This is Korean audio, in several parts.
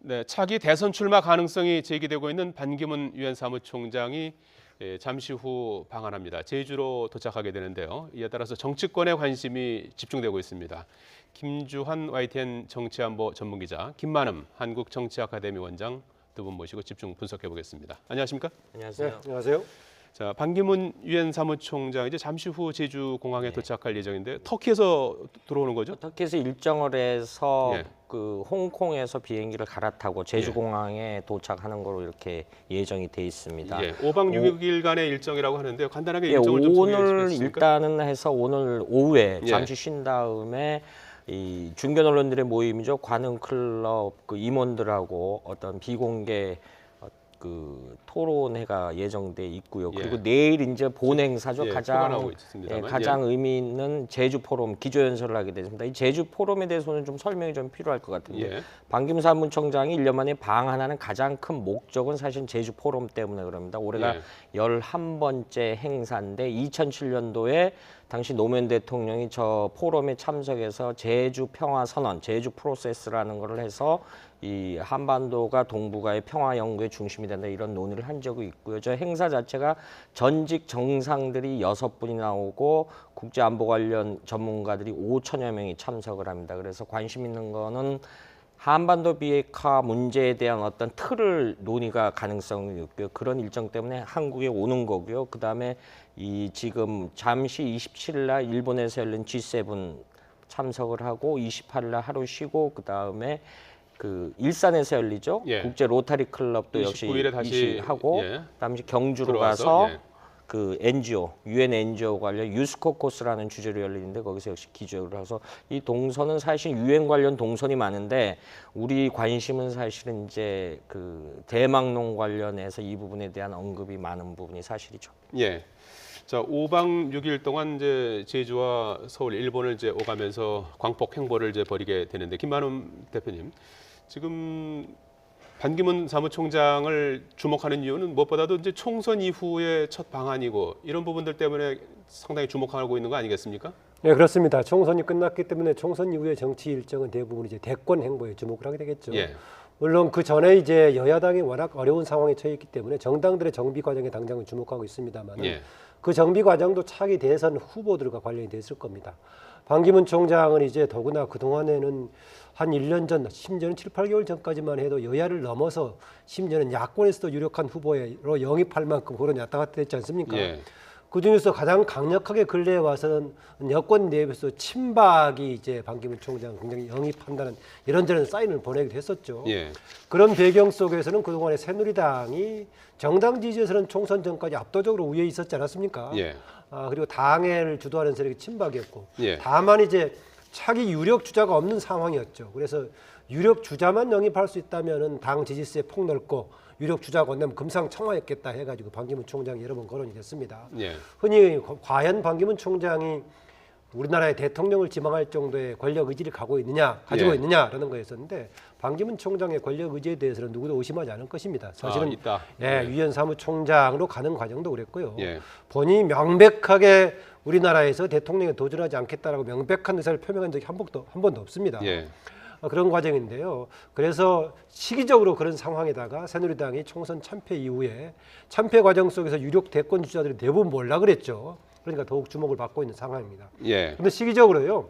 네, 차기 대선 출마 가능성이 제기되고 있는 반기문 유엔 사무총장이 잠시 후 방한합니다. 제주로 도착하게 되는데요. 이에 따라서 정치권에 관심이 집중되고 있습니다. 김주환 YTN 정치안보 전문기자, 김만음 한국정치아카데미 원장 두 분 모시고 집중 분석해 보겠습니다. 안녕하십니까? 안녕하세요. 네, 안녕하세요. 자, 반기문 유엔 사무총장 이제 잠시 후 제주 공항에 도착할 예정인데 터키에서 들어오는 거죠? 터키에서 일정을 해서 예. 그 홍콩에서 비행기를 갈아타고 제주공항에 도착하는 걸로 이렇게 예정이 돼 있습니다. 예, 5박 6일간의 일정이라고 하는데요. 간단하게 예, 일정을 좀 소개해 오늘 주시겠습니까? 일단은 해서 오늘 오후에 예. 잠시 쉰 다음에 이 중견 언론들의 모임이죠. 관훈 클럽 그 임원들하고 어떤 비공개 그 토론회가 예정돼 있고요. 그리고 예. 내일 이제 본 행사죠. 예, 가장 휴관하고 있습니다만. 가장 의미 있는 제주 포럼 기조 연설을 하게 됐습니다. 이 제주 포럼에 대해서는 좀 설명이 좀 필요할 것 같은데 예. 반기문 사무총장이 1년 만에 방한하는 가장 큰 목적은 사실 제주 포럼 때문에 그럽니다. 올해가 예. 11번째 행사인데 2007년도에 당시 노무현 대통령이 저 포럼에 참석해서 제주 평화 선언, 제주 프로세스라는 것을 해서 이 한반도가 동북아의 평화 연구의 중심이 된다 이런 논의를 한 적이 있고요. 저 행사 자체가 전직 정상들이 6분이 나오고 국제 안보 관련 전문가들이 5천여 명이 참석을 합니다. 그래서 관심 있는 거는 한반도 비핵화 문제에 대한 어떤 틀을 논의가 가능성이 있고요. 그런 일정 때문에 한국에 오는 거고요. 그다음에 이 지금 잠시 27일 날 일본에서 열린 G7 참석을 하고 28일 날 하루 쉬고 그다음에 그 일산에서 열리죠. 예. 국제 로타리 클럽도 역시 29일에 다시 하고 예. 그다음에 경주로 들어와서, 가서 예. 그 NGO, UN NGO 관련 유스코코스라는 주제로 열리는데 거기서 역시 기조를 해서 이 동선은 사실 UN 관련 동선이 많은데 우리 관심은 사실은 이제 그 대망론 관련해서 이 부분에 대한 언급이 많은 부분이 사실이죠. 예. 자, 5박 6일 동안 이제 제주와 서울, 일본을 이제 오가면서 광폭 행보를 이제 벌이게 되는데 김만음 대표님, 지금 반기문 사무총장을 주목하는 이유는 무엇보다도 이제 총선 이후의 첫 방한이고 이런 부분들 때문에 상당히 주목하고 있는 거 아니겠습니까? 네, 그렇습니다. 총선이 끝났기 때문에 총선 이후의 정치 일정은 대부분 이제 대권 행보에 주목을 하게 되겠죠. 예. 물론 그 전에 이제 여야당이 워낙 어려운 상황에 처해 있기 때문에 정당들의 정비 과정에 당장은 주목하고 있습니다만 예. 그 정비 과정도 차기 대선 후보들과 관련이 됐을 겁니다. 반기문 총장은 이제 더구나 그동안에는 한 1년 전, 심지어는 7, 8개월 전까지만 해도 여야를 넘어서 심지어는 야권에서도 유력한 후보로 영입할 만큼 그런 왔다 갔다 했지 않습니까? 예. 그중에서 가장 강력하게 근래에 와서는 여권 내에서 친박이 이제 반기문 총장 굉장히 영입한다는 이런저런 사인을 보내기도 했었죠. 예. 그런 배경 속에서는 그동안에 새누리당이 정당 지지에서는 총선 전까지 압도적으로 우위에 있었지 않았습니까? 예. 그리고 당을 주도하는 세력이 친박이었고 예. 다만 이제 차기 유력 주자가 없는 상황이었죠. 그래서 유력 주자만 영입할 수 있다면은 당 지지세에 폭넓고 유력 주자가 온다면 금상첨화였겠다 해가지고 반기문 총장이 여러 번 거론이 됐습니다. 예. 흔히 과연 반기문 총장이 우리나라의 대통령을 지망할 정도의 권력 의지를 가지고 예. 있느냐라는 거였었는데 반기문 총장의 권력 의지에 대해서는 누구도 의심하지 않을 것입니다. 사실은 있다. 예, 유엔 사무총장으로 가는 과정도 그랬고요. 예. 본인이 명백하게 우리나라에서 대통령에 도전하지 않겠다라고 명백한 의사를 표명한 적이 한 번도 없습니다. 예. 그런 과정인데요. 그래서 시기적으로 그런 상황에다가 새누리당이 총선 참패 이후에 참패 과정 속에서 유력 대권 주자들이 대부분 몰라 그랬죠. 그러니까 더욱 주목을 받고 있는 상황입니다. 예. 그런데 시기적으로요.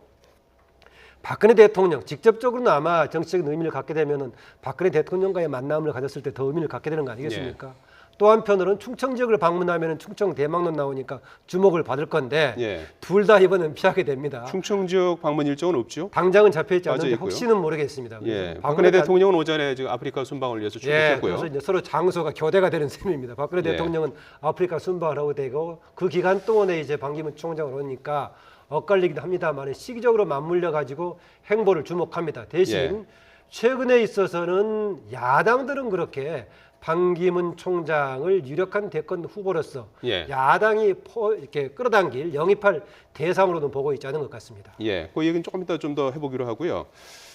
박근혜 대통령 직접적으로는 아마 정치적인 의미를 갖게 되면은 박근혜 대통령과의 만남을 가졌을 때 더 의미를 갖게 되는 거 아니겠습니까? 또 한편으로는 충청 지역을 방문하면 충청 대망론 나오니까 주목을 받을 건데 예. 둘 다 이번엔 피하게 됩니다. 충청 지역 방문 일정은 없죠? 당장은 잡혀있지 빠져 않는데 있고요. 혹시는 모르겠습니다. 예. 박근혜 대통령은 오전에 지금 아프리카 순방을 위해서 예, 출국했고요. 그래서 이제 서로 장소가 교대가 되는 셈입니다. 박근혜 예. 대통령은 아프리카 순방을 하고 되고 그 기간 동안에 이제 반기문 총장을 오니까 엇갈리기도 합니다만 시기적으로 맞물려 가지고 행보를 주목합니다. 대신 예. 최근에 있어서는 야당들은 그렇게 반기문 총장을 유력한 대권 후보로서 예. 야당이 이렇게 끌어당길 영입할 대상으로는 보고 있지 않은 것 같습니다. 예, 그 얘기는 조금 이따 좀 더 해보기로 하고요.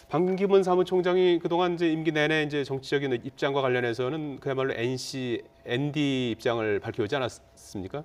반기문 사무총장이 그동안 이제 임기 내내 이제 정치적인 입장과 관련해서는 그야말로 ND 입장을 밝혀오지 않았습니까?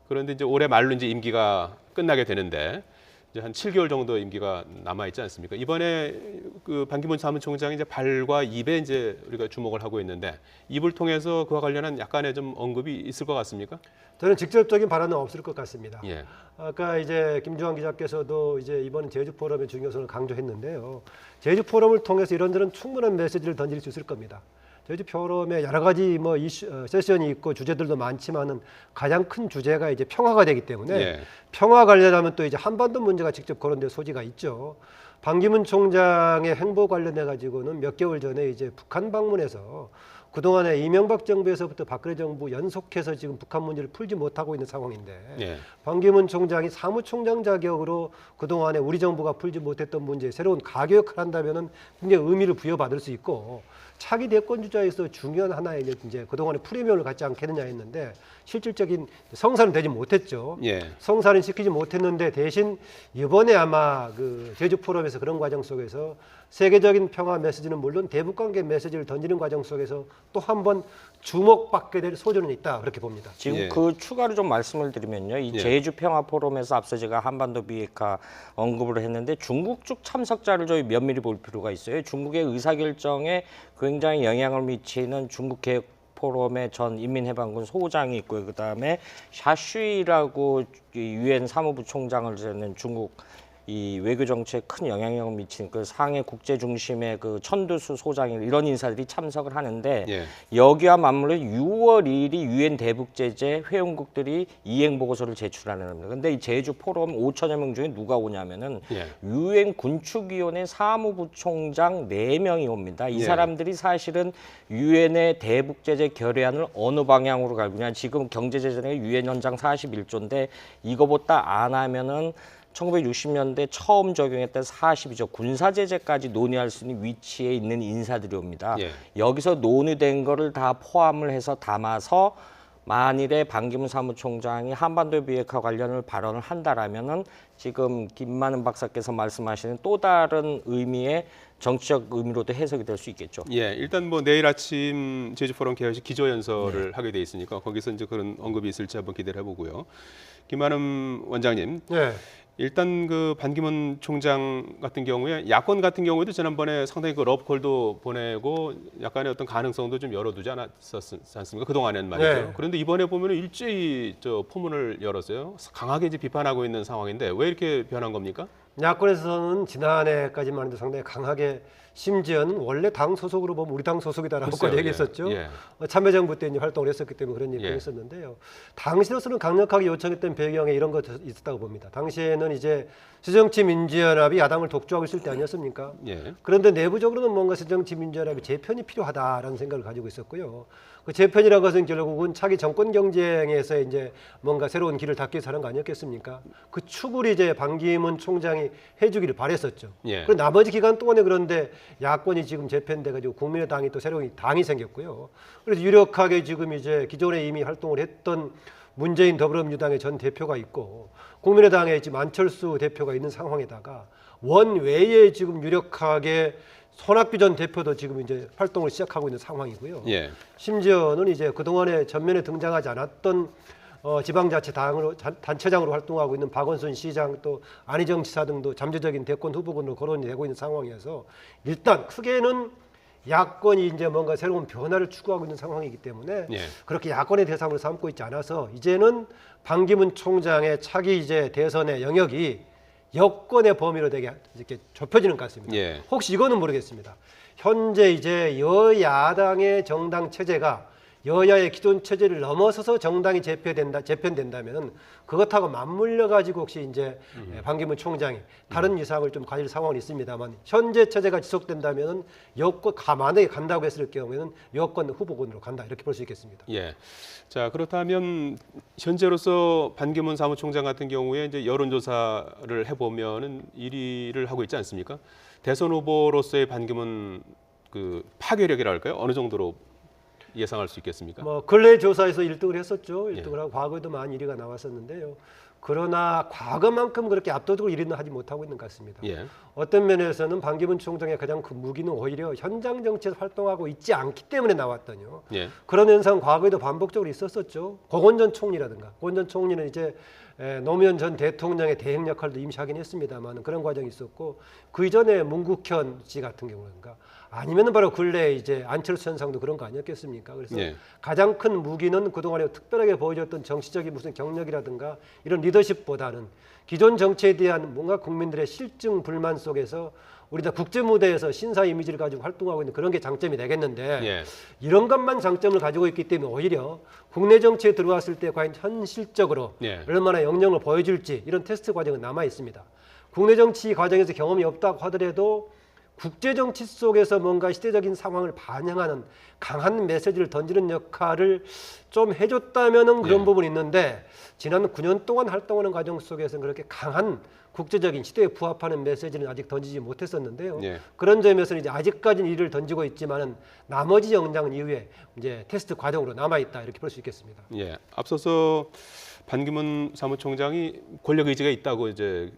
그런데 이제 올해 말로 이제 임기가 끝나게 되는데 이제 한 7개월 정도 임기가 남아 있지 않습니까? 이번에 그 반기문 사무총장이 이제 발과 입에 이제 우리가 주목을 하고 있는데 입을 통해서 그와 관련한 약간의 좀 언급이 있을 것 같습니까? 저는 직접적인 발언은 없을 것 같습니다. 예. 아까 이제 김주환 기자께서도 이제 이번 제주 포럼의 중요성을 강조했는데요. 제주 포럼을 통해서 이런저런 충분한 메시지를 던질 수 있을 겁니다. 제주 포럼에 여러 가지 뭐 이슈, 세션이 있고 주제들도 많지만은 가장 큰 주제가 이제 평화가 되기 때문에 예. 평화 관련하면 또 이제 한반도 문제가 직접 거론될 소지가 있죠. 반기문 총장의 행보 관련해 가지고는 몇 개월 전에 이제 북한 방문해서 그동안에 이명박 정부에서부터 박근혜 정부 연속해서 지금 북한 문제를 풀지 못하고 있는 상황인데 예. 반기문 총장이 사무총장 자격으로 그동안에 우리 정부가 풀지 못했던 문제에 새로운 가교역을 한다면은 굉장히 의미를 부여받을 수 있고 차기 대권 주자에서 중요한 하나의 이제 그동안에 프리미엄을 갖지 않겠느냐 했는데 실질적인 성사는 되지 못했죠. 예. 성사는 시키지 못했는데 대신 이번에 아마 그 제주 포럼에서 그런 과정 속에서 세계적인 평화 메시지는 물론 대북 관계 메시지를 던지는 과정 속에서 또 한 번 주목받게 될 소지는 있다 그렇게 봅니다. 지금 예. 그 추가로 좀 말씀을 드리면요. 이 예. 제주 평화 포럼에서 앞서 제가 한반도 비핵화 언급을 했는데 중국 쪽 참석자를 저희 면밀히 볼 필요가 있어요. 중국의 의사결정에 굉장히 영향을 미치는 중국 개혁 포럼의 전 인민해방군 소장이 있고요. 그다음에 샤슈이라고 유엔 사무부 총장을 지낸 중국 이 외교 정치에 큰 영향력을 미친 그 상해 국제 중심의 그 천두수 소장이 이런 인사들이 참석을 하는데 예. 여기와 맞물려 6월 2일이 유엔 대북 제재 회원국들이 이행 보고서를 제출하는 겁니다. 근데 이 제주 포럼 5천여 명 중에 누가 오냐면은 예. 유엔 군축위원회 사무부총장 4명이 옵니다. 이 예. 사람들이 사실은 유엔의 대북 제재 결의안을 어느 방향으로 갈고 그냥 지금 경제 제재는 유엔 헌장 41조인데 이거보다 안 하면은 1960년대 처음 적용했던 42조 군사제재까지 논의할 수 있는 위치에 있는 인사들이 옵니다. 예. 여기서 논의된 거를 다 포함을 해서 담아서 만일에 반기문 사무총장이 한반도 비핵화 관련을 발언을 한다라면은 지금 김만은 박사께서 말씀하시는 또 다른 의미의 정치적 의미로도 해석이 될 수 있겠죠. 예, 일단 뭐 내일 아침 제주 포럼 개회식 기조연설을 하게 돼 있으니까 거기서 이제 그런 언급이 있을지 한번 기대를 해보고요. 김만음 원장님, 네. 일단 그 반기문 총장 같은 경우에 야권 같은 경우에도 지난번에 상당히 그 러브콜도 보내고 약간의 어떤 가능성도 좀 열어두지 않았었지 않습니까? 그 동안에는 말이죠. 네. 그런데 이번에 보면은 일제히 저 포문을 열었어요. 강하게 이제 비판하고 있는 상황인데 왜 이렇게 변한 겁니까? 야권에서는 지난해까지만 해도 상당히 강하게 심지어는 원래 당 소속으로 보면 우리 당 소속이다라고 글쎄요, 얘기했었죠. 예. 참여정부 때 이제 활동을 했었기 때문에 그런 얘기를 예. 했었는데요. 당시로서는 강력하게 요청했던 배경에 이런 것 있었다고 봅니다. 당시에는 이제 새정치민주연합이 야당을 독주하고 있을 때 아니었습니까? 예. 그런데 내부적으로는 뭔가 새정치민주연합이 재편이 필요하다라는 생각을 가지고 있었고요. 그 재편이라는 것은 결국은 차기 정권 경쟁에서 이제 뭔가 새로운 길을 닫기 위해서 하는 거 아니었겠습니까? 그 축을 이제 반기문 총장이 해주기를 바랬었죠. 예. 그 나머지 기간 동안에 그런데 야권이 지금 재편돼가지고 국민의당이 또 새로운 당이 생겼고요. 그래서 유력하게 지금 이제 기존에 이미 활동을 했던 문재인 더불어민주당의 전 대표가 있고 국민의당에 지금 안철수 대표가 있는 상황에다가 원외에 지금 유력하게 손학규 전 대표도 지금 이제 활동을 시작하고 있는 상황이고요. 예. 심지어는 이제 그동안에 전면에 등장하지 않았던 지방자치당으로 단체장으로 활동하고 있는 박원순 시장 또 안희정 지사 등도 잠재적인 대권 후보군으로 거론이 되고 있는 상황이어서 일단 크게는 야권이 이제 뭔가 새로운 변화를 추구하고 있는 상황이기 때문에 예. 그렇게 야권의 대상으로 삼고 있지 않아서 이제는 반기문 총장의 차기 이제 대선의 영역이 여권의 범위로 되게 이렇게 좁혀지는 것 같습니다. 예. 혹시 이거는 모르겠습니다. 현재 이제 여야당의 정당 체제가 여야의 기존 체제를 넘어서서 정당이 재편된다면 그것하고 맞물려 가지고 혹시 이제 반기문 총장이 다른 이상을 좀 가질 상황은 있습니다만 현재 체제가 지속된다면 여권 만약에 간다고 했을 경우에는 여권 후보군으로 간다 이렇게 볼 수 있겠습니다. 예. 자, 그렇다면 현재로서 반기문 사무총장 같은 경우에 이제 여론조사를 해보면은 1위를 하고 있지 않습니까? 대선 후보로서의 반기문 그 파괴력이랄까요? 어느 정도로 예상할 수 있겠습니까? 뭐 근래 조사에서 1등을 했었죠. 1등을 예. 하고 과거에도 많이 1위가 나왔었는데요. 그러나 과거만큼 그렇게 압도적으로 1위는 하지 못하고 있는 것 같습니다. 예. 어떤 면에서는 반기문 총장의 가장 큰 무기는 오히려 현장 정치에서 활동하고 있지 않기 때문에 나왔더니요. 예. 그런 현상 과거에도 반복적으로 있었었죠. 고건전 총리라든가. 고건전 총리는 이제 노무현 전 대통령의 대행 역할도 임시 하긴 했습니다만 그런 과정이 있었고 그 이전에 문국현 씨 같은 경우인가 아니면은 바로 근래 이제 안철수 현상도 그런 거 아니었겠습니까? 그래서 예. 가장 큰 무기는 그동안에 특별하게 보여줬던 정치적인 무슨 경력이라든가 이런 리더십보다는 기존 정치에 대한 뭔가 국민들의 실증 불만 속에서 우리 다 국제 무대에서 신사 이미지를 가지고 활동하고 있는 그런 게 장점이 되겠는데 예. 이런 것만 장점을 가지고 있기 때문에 오히려 국내 정치에 들어왔을 때 과연 현실적으로 예. 얼마나 역량을 보여줄지 이런 테스트 과정은 남아 있습니다. 국내 정치 과정에서 경험이 없다고 하더라도 국제 정치 속에서 뭔가 시대적인 상황을 반영하는 강한 메시지를 던지는 역할을 좀 해줬다면은 그런 예. 부분이 있는데 지난 9년 동안 활동하는 과정 속에서는 그렇게 강한 국제적인 시대에 부합하는 메시지는 아직 던지지 못했었는데요. 예. 그런 점에서는 이제 아직까지는 이를 던지고 있지만은 나머지 역량은 이후에 이제 테스트 과정으로 남아 있다 이렇게 볼 수 있겠습니다. 예. 앞서서 반기문 사무총장이 권력 의지가 있다고 이제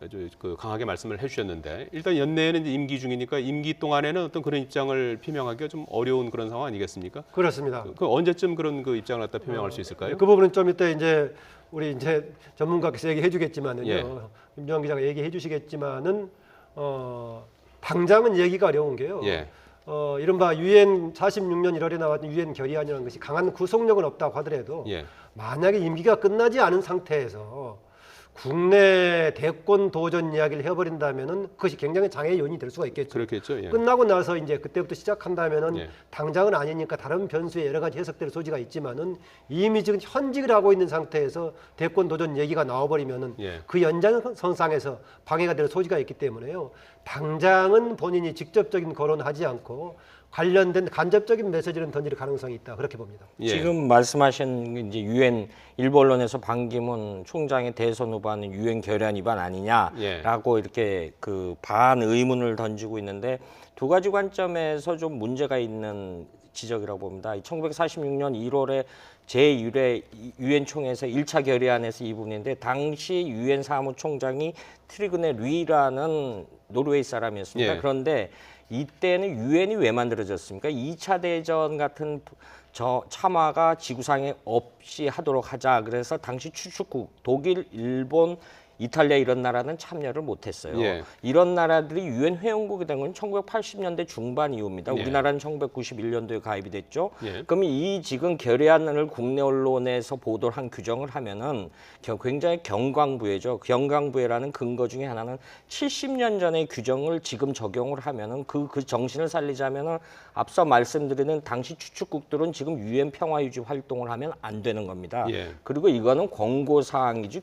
아주 그 강하게 말씀을 해주셨는데 일단 연내에는 이제 임기 중이니까 임기 동안에는 어떤 그런 입장을 표명하기가 좀 어려운 그런 상황 아니겠습니까? 그렇습니다. 그 언제쯤 그런 그 입장을 갖다 표명할 수 있을까요? 그 부분은 좀 이따 이제 우리 이제 전문가께서 얘기해 주겠지만은요. 예. 김정환 기자가 얘기해 주시겠지만은 당장은 얘기가 어려운 게요. 예. 이른바 유엔 46년 1월에 나왔던 유엔 결의안이라는 것이 강한 구속력은 없다고 하더라도 예. 만약에 임기가 끝나지 않은 상태에서 국내 대권 도전 이야기를 해버린다면은 그것이 굉장히 장애의 요인이 될 수가 있겠죠. 그렇겠죠. 예. 끝나고 나서 이제 그때부터 시작한다면은 예. 당장은 아니니까 다른 변수에 여러 가지 해석될 소지가 있지만은 이미 지금 현직을 하고 있는 상태에서 대권 도전 얘기가 나와버리면은 예. 그 연장선상에서 방해가 될 소지가 있기 때문에요. 당장은 본인이 직접적인 거론을 하지 않고 관련된 간접적인 메시지를 던질 가능성이 있다 그렇게 봅니다. 예. 지금 말씀하신 이제 유엔 일부 언론에서 반기문 총장의 대선 후보는 유엔 결의안 위반 아니냐라고 이렇게 그 반의문을 던지고 있는데 두 가지 관점에서 좀 문제가 있는 지적이라고 봅니다. 1946년 1월에 제1회 유엔 총회에서 1차 결의안에서 이 부분인데 당시 유엔 사무총장이 트리그네 류라는 노르웨이 사람이었습니다. 예. 그런데 이때는 유엔이 왜 만들어졌습니까? 2차 대전 같은 참화가 지구상에 없이 하도록 하자. 그래서 당시 추축국 독일, 일본, 이탈리아 이런 나라는 참여를 못했어요. 예. 이런 나라들이 유엔 회원국이 된 건 1980년대 중반 이후입니다. 예. 우리나라는 1991년도에 가입이 됐죠. 예. 그러면 이 지금 결의안을 국내 언론에서 보도를 한 규정을 하면은 굉장히 경광부회죠. 경광부회라는 근거 중에 하나는 70년 전의 규정을 지금 적용을 하면은 그 정신을 살리자면은 앞서 말씀드리는 당시 추축국들은 지금 유엔 평화 유지 활동을 하면 안 되는 겁니다. 예. 그리고 이거는 권고 사항이지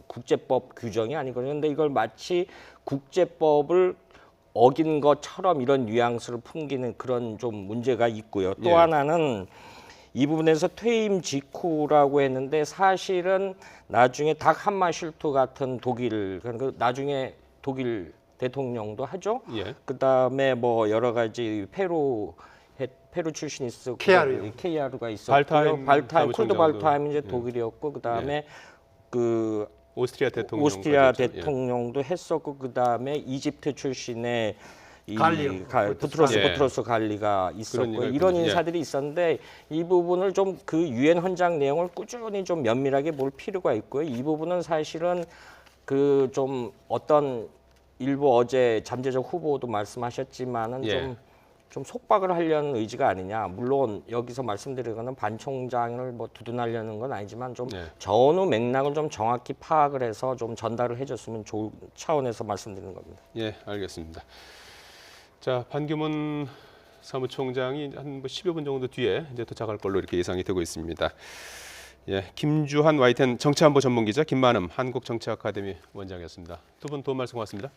국제법 규정이 아니거든요. 그런데 이걸 마치 국제법을 어긴 것처럼 이런 뉘앙스를 풍기는 그런 좀 문제가 있고요. 또 예. 하나는 이 부분에서 퇴임 직후라고 했는데 사실은 나중에 닥 함마슐트 같은 독일 그러니까 나중에 독일 대통령도 하죠. 예. 그다음에 뭐 여러 가지 페루 출신이 있었고 케야루가 있었고요. 발타임 콜드 사무총장도. 발타임 이제 예. 독일이었고 그다음에 그 오스트리아 대통령 오스트리아 가졌죠. 예. 대통령도 했었고 그다음에 이집트 출신의 부트로스 부트로스 갈리가 있었고 그런 이런 예. 인사들이 있었는데 이 부분을 좀 그 유엔 헌장 내용을 꾸준히 좀 면밀하게 볼 필요가 있고요. 이 부분은 사실은 그 좀 어떤 일부 어제 잠재적 후보도 말씀하셨지만은 예. 좀 속박을 하려는 의지가 아니냐. 물론 여기서 말씀드리는 거는 반 총장을 뭐 두둔하려는 건 아니지만 좀 네. 전후 맥락을 좀 정확히 파악을 해서 좀 전달을 해줬으면 좋을 차원에서 말씀드리는 겁니다. 예, 알겠습니다. 자, 반기문 사무총장이 한 10여 분 정도 뒤에 이제 도착할 걸로 이렇게 예상이 되고 있습니다. 예, 김주한 YTN 정치안보 전문기자 김만음 한국정치아카데미 원장이었습니다. 두 분 도움 말씀 고맙습니다.